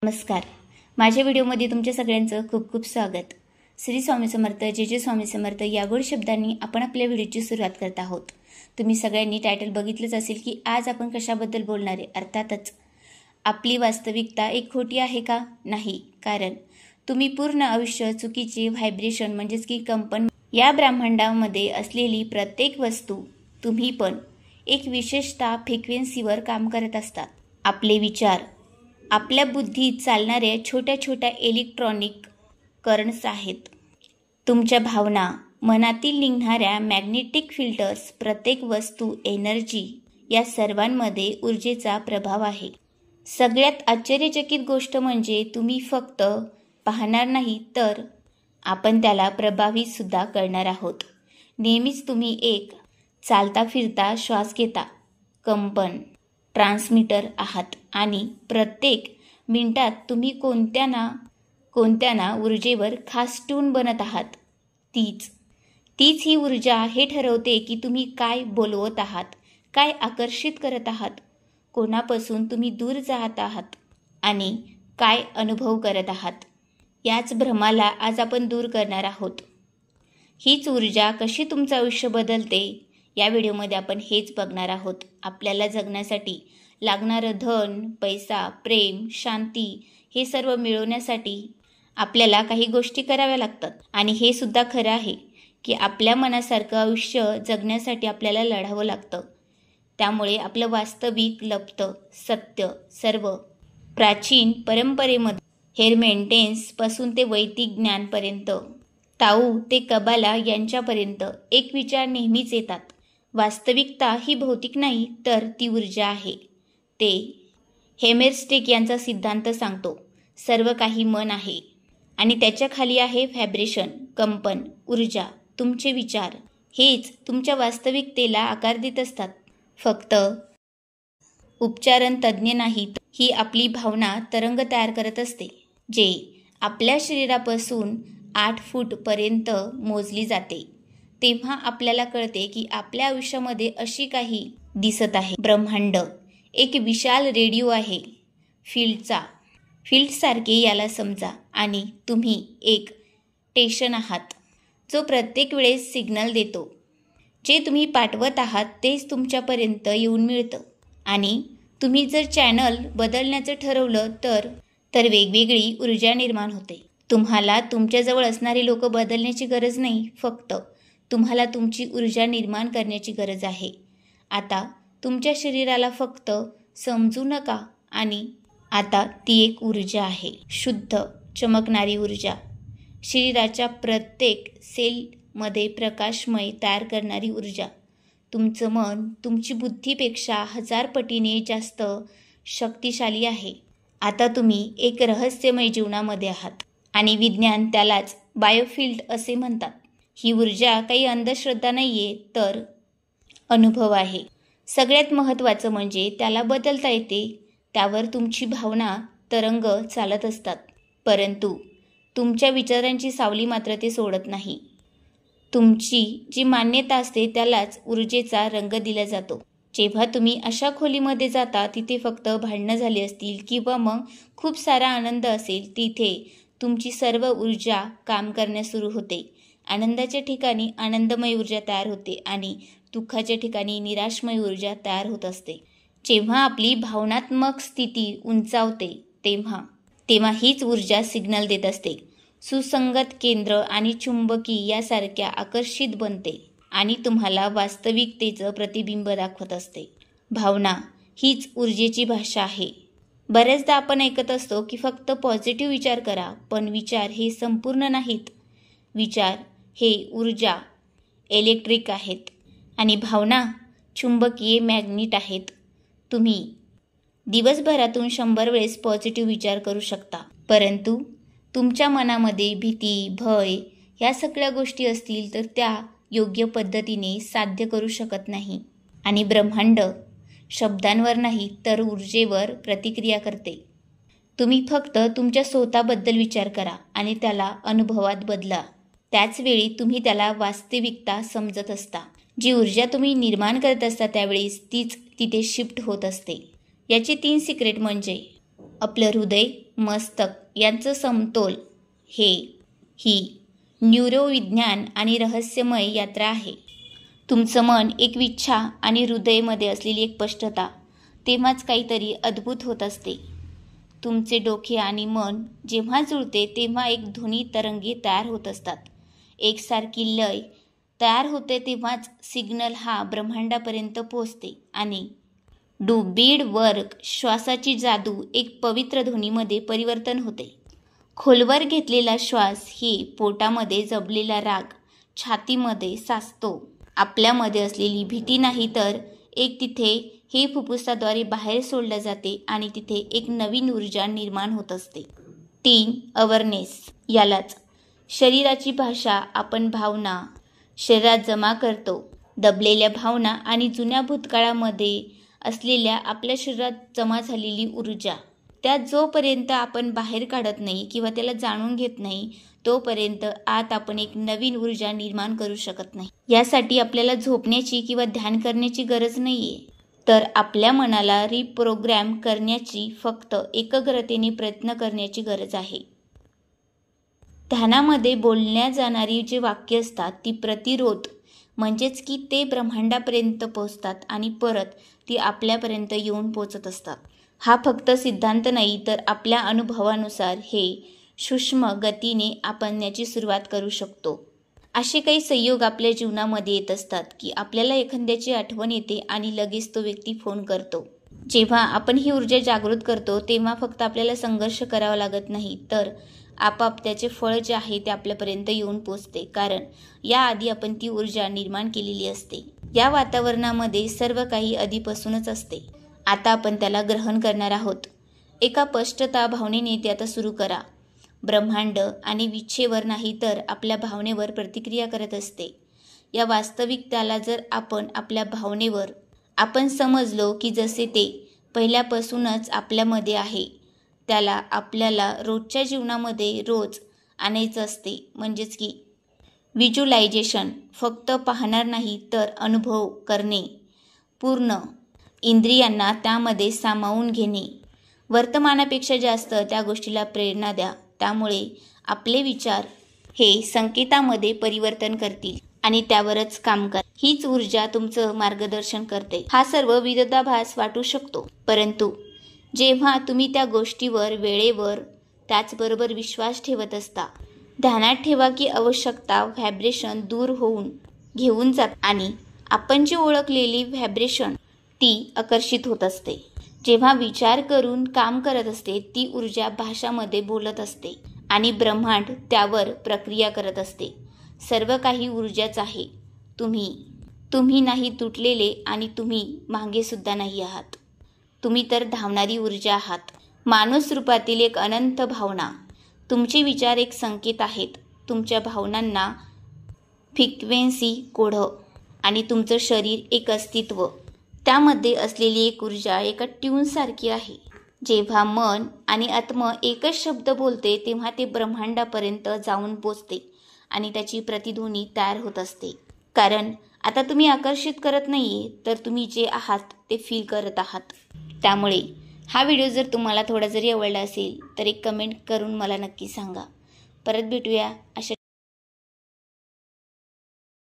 नमस्कार. माझ्या व्हिडिओमध्ये तुमच्या सगळ्यांचं खूप खूप स्वागत. श्री स्वामी समर्थ, जे स्वामी समर्थ या गोड शब्दांनी आपण आपल्या व्हिडिओची सुरुवात करत आहोत. तुम्ही सगळ्यांनी टायटल बघितलंच असेल की आज आपण कशाबद्दल बोलणार आहे. अर्थातच आपली वास्तविकता एक खोटी आहे का? नाही. कारण तुम्ही पूर्ण आयुष्य चुकीचे व्हायब्रेशन म्हणजेच की कंपन या ब्रह्मांडामध्ये असलेली प्रत्येक वस्तू तुम्ही पण एक विशेषता फ्रिक्वेन्सीवर काम करत असतात. आपले विचार आपल्या बुद्धीत चालणाऱ्या छोट्या छोट्या इलेक्ट्रॉनिक करंट्स आहेत. तुमच्या भावना मनातील निघणाऱ्या मॅग्नेटिक फिल्टर्स, प्रत्येक वस्तू, एनर्जी या सर्वांमध्ये ऊर्जेचा प्रभाव आहे. सगळ्यात आश्चर्यचकित गोष्ट म्हणजे तुम्ही फक्त पाहणार नाही तर आपण त्याला प्रभावित सुद्धा करणार आहोत. नेहमीच तुम्ही एक चालता फिरता श्वास घेता कंपन ट्रान्समीटर आहात आणि प्रत्येक मिनिटात तुम्ही कोणत्या ना ऊर्जेवर खास ट्यून बनत आहात. तीच ही ऊर्जा हे ठरवते की तुम्ही काय बोलवत आहात, काय आकर्षित करत आहात, कोणापासून तुम्ही दूर जात आहात आणि काय अनुभव करत आहात. याच भ्रमाला आज आपण दूर करणार आहोत. हीच ऊर्जा कशी तुमचं आयुष्य बदलते या व्हिडिओमध्ये आपण हेच बघणार आहोत. आपल्याला जगण्यासाठी लागणारं धन, पैसा, प्रेम, शांती हे सर्व मिळवण्यासाठी आपल्याला काही गोष्टी कराव्या लागतात. आणि हे सुद्धा खरं आहे की आपल्या मनासारखं आयुष्य जगण्यासाठी आपल्याला लढावं लागतं. त्यामुळे आपलं वास्तविक लपतं सत्य सर्व प्राचीन परंपरेमध्ये हेरमेंटेन्स पासून ते वैदिक ज्ञानपर्यंत, ताऊ ते कबाला यांच्यापर्यंत एक विचार नेहमीच येतात. वास्तविकता ही भौतिक नाही तर ती ऊर्जा आहे. ते हेमेरस्टिक यांचा सिद्धांत सांगतो. सर्व काही मन आहे आणि त्याच्या खाली आहे व्हायब्रेशन, कंपन, ऊर्जा. तुमचे विचार हेच तुमच्या वास्तविकतेला आकार देत असतात. फक्त उपचारण तज्ज्ञ नाहीत. ही आपली भावना तरंग तयार करत असते जे आपल्या शरीरापासून 8 फूट पर्यंत मोजली जाते. तेव्हा आपल्याला कळते की आपल्या आयुष्यामध्ये अशी काही दिसत आहे. ब्रह्मांड एक विशाल रेडिओ आहे. फील्डसारखे याला समजा आणि तुम्ही एक स्टेशन आहात जो प्रत्येक वेळेस सिग्नल देतो. जे तुम्ही पाठवत आहात तेच तुमच्यापर्यंत येऊन मिळतं. आणि तुम्ही जर चॅनल बदलण्याचं ठरवलं तर वेगवेगळी ऊर्जा निर्माण होते. तुम्हाला तुमच्याजवळ असणारी लोक बदलण्याची गरज नाही, फक्त तुम्हाला तुमची ऊर्जा निर्माण करण्याची गरज आहे. आता तुमच्या शरीराला फक्त समजू नका आणि आता ती एक ऊर्जा आहे, शुद्ध चमकणारी ऊर्जा. शरीराच्या प्रत्येक सेलमध्ये प्रकाशमय तयार करणारी ऊर्जा. तुमचं मन तुमची बुद्धीपेक्षा 1000 पटीने जास्त शक्तिशाली आहे. आता तुम्ही एक रहस्यमय जीवनामध्ये आहात आणि विज्ञान त्यालाच बायोफील्ड असे म्हणतात. ही ऊर्जा काही अंधश्रद्धा नाहीये तर अनुभव आहे. सगळ्यात महत्त्वाचं म्हणजे त्याला बदलता येते. त्यावर तुमची भावना तरंग चालत असतात. परंतु तुमच्या विचारांची सावली मात्र ते सोडत नाही. तुमची जी मान्यता असते त्यालाच ऊर्जेचा रंग दिला जातो. जेव्हा तुम्ही अशा खोलीमध्ये जाता तिथे फक्त भांडणं झाली असतील किंवा मग खूप सारा आनंद असेल, तिथे तुमची सर्व ऊर्जा काम करण्यास सुरू होते. आनंदाच्या ठिकाणी आनंदमय ऊर्जा तयार होते आणि दुःखाच्या ठिकाणी निराशमय ऊर्जा तयार होत असते. जेव्हा आपली भावनात्मक स्थिती उंचावते तेव्हा हीच ऊर्जा सिग्नल देत असते. सुसंगत केंद्र आणि चुंबकी यासारख्या आकर्षित बनते आणि तुम्हाला वास्तविकतेचं प्रतिबिंब दाखवत असते. भावना हीच ऊर्जेची भाषा आहे. बऱ्याचदा आपण ऐकत असतो की फक्त पॉझिटिव्ह विचार करा, पण विचार हे संपूर्ण नाहीत. विचार हे ऊर्जा इलेक्ट्रिक आहेत आणि भावना चुंबकीय मॅग्नेट आहेत. तुम्ही दिवसभरातून 100 वेळेस पॉझिटिव्ह विचार करू शकता, परंतु तुमच्या मनामध्ये भीती, भय या सगळ्या गोष्टी असतील तर त्या योग्य पद्धतीने साध्य करू शकत नाही. आणि ब्रह्मांड शब्दांवर नाही तर ऊर्जेवर प्रतिक्रिया करते. तुम्ही फक्त तुमच्या स्वतःबद्दल विचार करा आणि त्याला अनुभवात बदला. त्याचवेळी तुम्ही त्याला वास्तविकता समजत असता. जी ऊर्जा तुम्ही निर्माण करत असता त्यावेळेस तीच तिथे शिफ्ट होत असते. याचे 3 सिक्रेट म्हणजे आपलं हृदय, मस्तक यांचं समतोल ही न्यूरोविज्ञान आणि रहस्यमय यात्रा आहे. तुमचं मन एक विच्छा आणि हृदयमध्ये असलेली एक स्पष्टता, तेव्हाच काहीतरी अद्भुत होत असते. तुमचे डोके आणि मन जेव्हा जुळते तेव्हा एक ध्वनी तरंगे तयार होत असतात. एकसारखी लय तयार होते तेव्हाच सिग्नल हा ब्रह्मांडापर्यंत पोहोचते आणि डू बीड वर्क श्वासाची जादू एक पवित्र ध्वनीमध्ये परिवर्तन होते. खोलवर घेतलेला श्वास ही पोटामध्ये जमलेला राग छातीमध्ये साचतो. आपल्यामध्ये असलेली भीती नाही तर एक तिथे हे फुफ्फुसाद्वारे बाहेर सोडले जाते आणि तिथे एक नवीन ऊर्जा निर्माण होत असते. 3 अवेअरनेस. यालाच शरीराची भाषा. आपण भावना शरीरात जमा करतो. दबलेल्या भावना आणि जुन्या भूतकाळामध्ये असलेल्या आपल्या शरीरात जमा झालेली ऊर्जा, त्या जोपर्यंत आपण बाहेर काढत नाही किंवा त्याला जाणून घेत नाही तोपर्यंत आत आपण एक नवीन ऊर्जा निर्माण करू शकत नाही. यासाठी आपल्याला झोपण्याची किंवा ध्यान करण्याची गरज नाहीये, तर आपल्या मनाला रिप्रोग्रॅम करण्याची फक्त एकाग्रतेने प्रयत्न करण्याची गरज आहे. ध्यानामध्ये बोलल्या जाणारी जे वाक्य असतात ती प्रतिरोध म्हणजेच की ते ब्रह्मांडापर्यंत पोहोचतात आणि परत ती आपल्यापर्यंत येऊन पोहोचत असतात. हा फक्त सिद्धांत नाही तर आपल्या अनुभवानुसार हे सूक्ष्म गतीने आपण याची सुरुवात करू शकतो. असे काही संयोग आपल्या जीवनामध्ये येत असतात की आपल्याला एखाद्याची आठवण येते आणि लगेच तो व्यक्ती फोन करतो. जेव्हा आपण ही ऊर्जा जागृत करतो तेव्हा फक्त आपल्याला संघर्ष करावा लागत नाही, तर आपाप त्याचे फळ जे आहे ते आपल्यापर्यंत येऊन पोचते, कारण याआधी आपण ती ऊर्जा निर्माण केलेली असते. या वातावरणामध्ये सर्व काही आधीपासूनच असते. आता आपण त्याला ग्रहण करणार आहोत. एका स्पष्टता भावनेने ते आता सुरू करा. ब्रह्मांड आणि विच्छेवर नाही तर आपल्या भावनेवर प्रतिक्रिया करत असते. या वास्तविकताला जर आपण आपल्या भावनेवर आपण समजलो की जसे ते पहिल्यापासूनच आपल्यामध्ये आहे, त्याला आपल्याला रोजच्या जीवनामध्ये रोज आणायचं असते. म्हणजेच की व्हिज्युअलायझेशन फक्त पाहणार नाही तर अनुभव करणे, पूर्ण इंद्रियांना त्यामध्ये सामावून घेणे, वर्तमानापेक्षा जास्त त्या गोष्टीला प्रेरणा द्या. त्यामुळे आपले विचार हे संकेतामध्ये परिवर्तन करतील आणि त्यावरच काम करा. हीच ऊर्जा तुमचं मार्गदर्शन करते. हा सर्व विरोधाभास वाटू शकतो, परंतु जेव्हा तुम्ही त्या गोष्टीवर वेळेवर त्याचबरोबर विश्वास ठेवत असता, ध्यानात ठेवा की आवश्यकता व्हायब्रेशन दूर होऊन घेऊन जात आणि आपण जी ओळखलेली व्हायब्रेशन ती आकर्षित होत असते. जेव्हा विचार करून काम करत असते ती ऊर्जा भाषामध्ये बोलत असते आणि ब्रह्मांड त्यावर प्रक्रिया करत असते. सर्व काही ऊर्जाच आहे. तुम्ही नाही तुटलेले आणि तुम्ही मागे सुद्धा नाही आहात. तुम्ही तर धावणारी ऊर्जा आहात. माणूस रूपातील एक अनंत भावना. तुमचे विचार एक संकेत आहेत. तुमच्या भावनांना फ्रिक्वेन्सी कोड आणि तुमचं शरीर एक अस्तित्व, त्यामध्ये असलेली एक ऊर्जा एका ट्यूनसारखी आहे. जेव्हा मन आणि आत्मा एकच शब्द बोलते तेव्हा ते ब्रह्मांडापर्यंत जाऊन पोचते आणि त्याची प्रतिध्वनी तयार होत असते. कारण आता तुम्ही आकर्षित करत नाहीये तर तुम्ही जे आहात ते फील करत आहात. त्यामुळे हा व्हिडिओ जर तुम्हाला थोडा जरी आवडला असेल तर एक कमेंट करून मला नक्की सांगा. परत भेटूया अशा